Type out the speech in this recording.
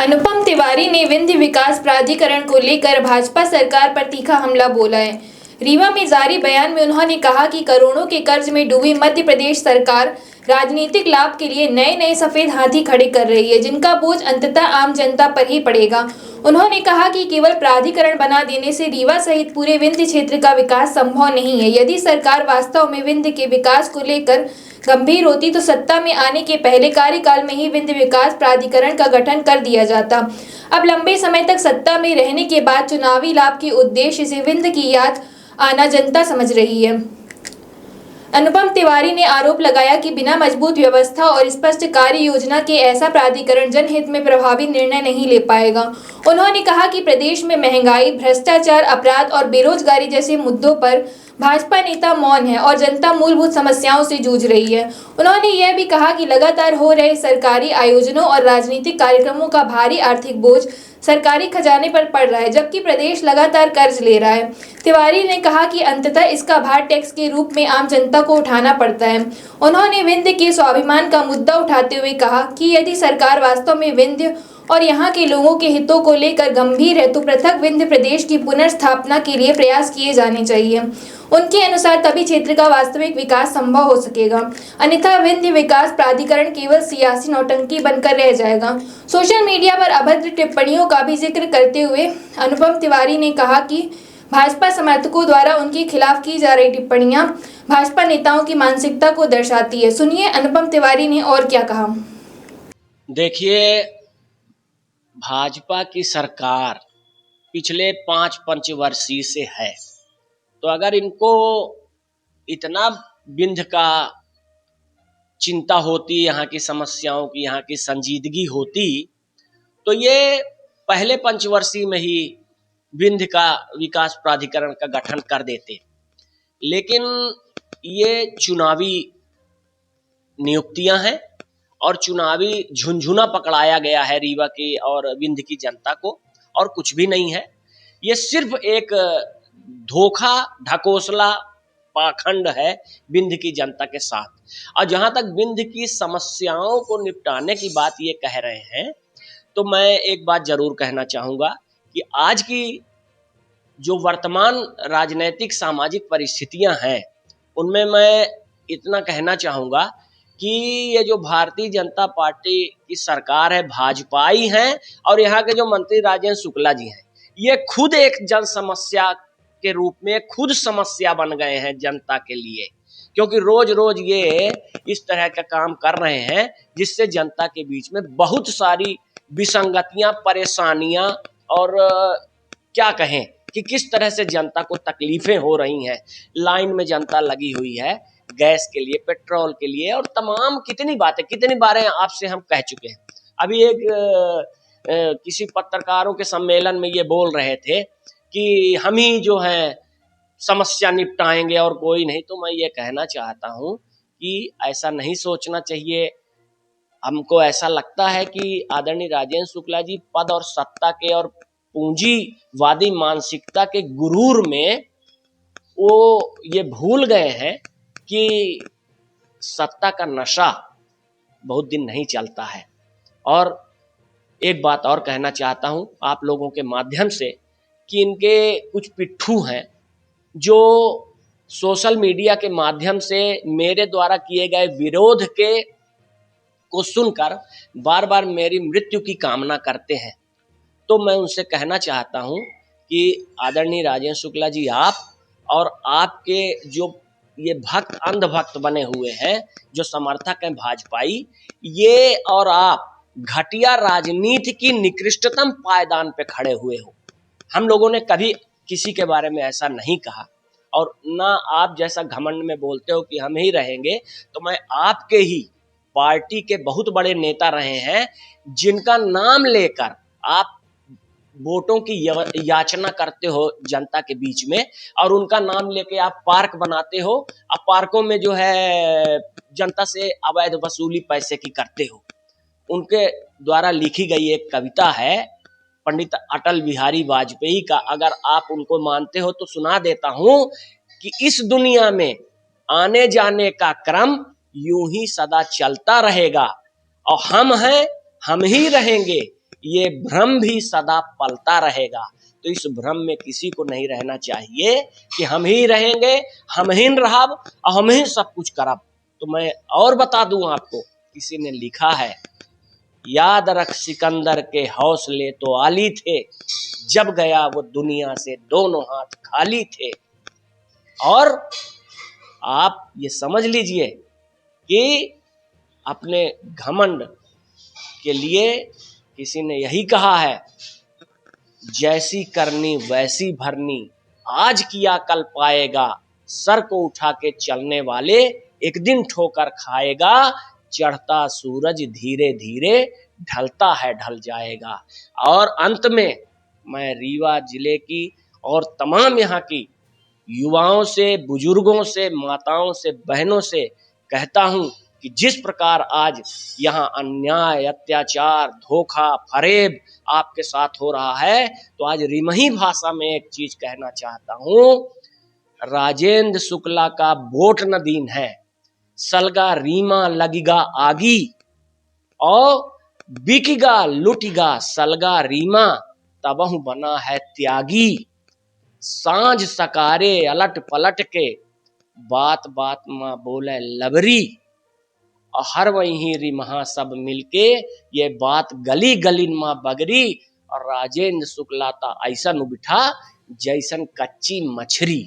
अनुपम तिवारी ने विंध्य विकास प्राधिकरण को लेकर भाजपा सरकार पर तीखा हमला बोला है। रीवा में जारी बयान में उन्होंने कहा कि करोड़ों के कर्ज में डूबी मध्य प्रदेश सरकार राजनीतिक लाभ के लिए नए नए सफेद हाथी खड़े कर रही है, जिनका बोझ अंततः आम जनता पर ही पड़ेगा। उन्होंने कहा कि केवल प्राधिकरण बना देने से रीवा सहित पूरे विंध्य क्षेत्र का विकास संभव नहीं है। यदि सरकार वास्तव में विंध्य के विकास को लेकर गंभीर होती तो सत्ता में आने के पहले कार्यकाल में ही विंध्य विकास प्राधिकरण का गठन कर दिया जाता। अब लंबे समय तक सत्ता में रहने के बाद चुनावी लाभ के उद्देश्य से विंध्य की याद आना जनता समझ रही है। अनुपम तिवारी ने आरोप लगाया कि बिना मजबूत व्यवस्था और स्पष्ट कार्य योजना के ऐसा प्राधिकरण जनहित में प्रभावी निर्णय नहीं ले पाएगा। उन्होंने कहा कि प्रदेश में महंगाई, भ्रष्टाचार, अपराध और बेरोजगारी जैसे मुद्दों पर भाजपा नेता मौन है और जनता मूलभूत समस्याओं से जूझ रही है। उन्होंने यह भी कहा कि लगातार हो रहे सरकारी आयोजनों और राजनीतिक कार्यक्रमों का भारी आर्थिक बोझ सरकारी खजाने पर पड़ रहा है, जबकि प्रदेश लगातार कर्ज ले रहा है। तिवारी ने कहा कि अंततः इसका भार टैक्स के रूप में आम जनता को उठाना पड़ता है। उन्होंने विंध्य के स्वाभिमान का मुद्दा उठाते हुए कहा कि यदि सरकार वास्तव में विंध्य और यहाँ के लोगों के हितों को लेकर गंभीर है तो पृथक विंध्य प्रदेश की पुनर्स्थापना के लिए प्रयास किए जाने चाहिए। उनके अनुसार तभी क्षेत्र का वास्तविक विकास संभव हो सकेगा, अन्यथा विंध्य विकास प्राधिकरण केवल सियासी नौटंकी बनकर रह जाएगा। सोशल मीडिया पर अभद्र टिप्पणियों का भी जिक्र करते हुए अनुपम तिवारी ने कहा कि भाजपा समर्थकों द्वारा उनके खिलाफ की जा रही टिप्पणियां भाजपा नेताओं की मानसिकता को दर्शाती है। सुनिए अनुपम तिवारी ने और क्या कहा। देखिए, भाजपा की सरकार पिछले 5 पंचवर्षीय से है, तो अगर इनको इतना विंध्य का चिंता होती, यहाँ की समस्याओं की, यहाँ की संजीदगी होती, तो ये पहले पंचवर्षीय में ही विंध्य का विकास प्राधिकरण का गठन कर देते। लेकिन ये चुनावी नियुक्तियां हैं और चुनावी झुंझुना पकड़ाया गया है रीवा की और विंध्य की जनता को, और कुछ भी नहीं है। ये सिर्फ एक धोखा, ढकोसला, पाखंड है विंध्य की जनता के साथ। और जहां तक विंध्य की समस्याओं को निपटाने की बात ये कह रहे हैं, तो मैं एक बात जरूर कहना चाहूँगा कि आज की जो वर्तमान राजनीतिक सामाजिक परिस्थितियां हैं, उनमें मैं इतना कहना चाहूँगा कि ये जो भारतीय जनता पार्टी की सरकार है, भाजपाई हैं, और यहाँ के जो मंत्री राजेंद्र शुक्ला जी हैं, ये खुद एक जन समस्या के रूप में खुद समस्या बन गए हैं जनता के लिए, क्योंकि रोज रोज ये इस तरह का काम कर रहे हैं जिससे जनता के बीच में बहुत सारी विसंगतियां, परेशानियां और क्या कहें कि किस तरह से जनता को तकलीफें हो रही हैं। लाइन में जनता लगी हुई है गैस के लिए, पेट्रोल के लिए, और तमाम कितनी बारें आपसे हम कह चुके हैं। अभी एक किसी पत्रकारों के सम्मेलन में ये बोल रहे थे कि हम ही जो है समस्या निपटाएंगे और कोई नहीं। तो मैं ये कहना चाहता हूँ कि ऐसा नहीं सोचना चाहिए। हमको ऐसा लगता है कि आदरणीय राजेंद्र शुक्ला जी पद और सत्ता के और पूंजीवादी मानसिकता के गुरूर में वो ये भूल गए हैं कि सत्ता का नशा बहुत दिन नहीं चलता है। और एक बात और कहना चाहता हूं आप लोगों के माध्यम से कि इनके कुछ पिट्ठू हैं जो सोशल मीडिया के माध्यम से मेरे द्वारा किए गए विरोध के को सुनकर बार बार मेरी मृत्यु की कामना करते हैं। तो मैं उनसे कहना चाहता हूं कि आदरणीय राजेंद्र शुक्ला जी, आप और आपके जो ये भक्त, अंधभक्त बने हुए हैं, जो समर्थक हैं भाजपाई, ये और आप घटिया राजनीति की निकृष्टतम पायदान पे खड़े हुए हो। हम लोगों ने कभी किसी के बारे में ऐसा नहीं कहा, और ना आप जैसा घमंड में बोलते हो कि हम ही रहेंगे। तो मैं आपके ही पार्टी के बहुत बड़े नेता रहे हैं जिनका नाम लेकर आप वोटों की याचना करते हो जनता के बीच में, और उनका नाम लेके आप पार्क बनाते हो। अब पार्कों में जो है जनता से अवैध वसूली पैसे की करते हो। उनके द्वारा लिखी गई एक कविता है पंडित अटल बिहारी वाजपेयी का, अगर आप उनको मानते हो तो सुना देता हूं कि इस दुनिया में आने जाने का क्रम यूं ही सदा चलता रहेगा, और हम हैं, हम ही रहेंगे, ये भ्रम भी सदा पलता रहेगा। तो इस भ्रम में किसी को नहीं रहना चाहिए कि हम ही रहेंगे, हम ही रहब और हम ही सब कुछ करब। तो मैं और बता दूं आपको, किसी ने लिखा है, याद रख सिकंदर के हौसले तो आली थे, जब गया वो दुनिया से दोनों हाथ खाली थे। और आप ये समझ लीजिए कि अपने घमंड के लिए किसी ने यही कहा है, जैसी करनी वैसी भरनी, आज किया कल पाएगा, सर को उठा के चलने वाले एक दिन ठोकर खाएगा, चढ़ता सूरज धीरे धीरे ढलता है ढल जाएगा। और अंत में मैं रीवा जिले की और तमाम यहाँ की युवाओं से, बुजुर्गों से, माताओं से, बहनों से कहता हूं कि जिस प्रकार आज यहाँ अन्याय, अत्याचार, धोखा, फरेब आपके साथ हो रहा है, तो आज रिमही भाषा में एक चीज कहना चाहता हूं, राजेंद्र शुक्ला का वोट न दीन है, सलगा रीमा लगेगा आगी, और बिकेगा लुटेगा सलगा रीमा, तबहु बना है त्यागी। सांझ सकारे अलट पलट के, बात बात माँ बोले लबरी, और हर वही रिमहा सब मिलके, ये बात गली गली माँ बगरी। और राजेंद्र शुक्ला ता ऐसा नु बिठा जैसन कच्ची मछरी।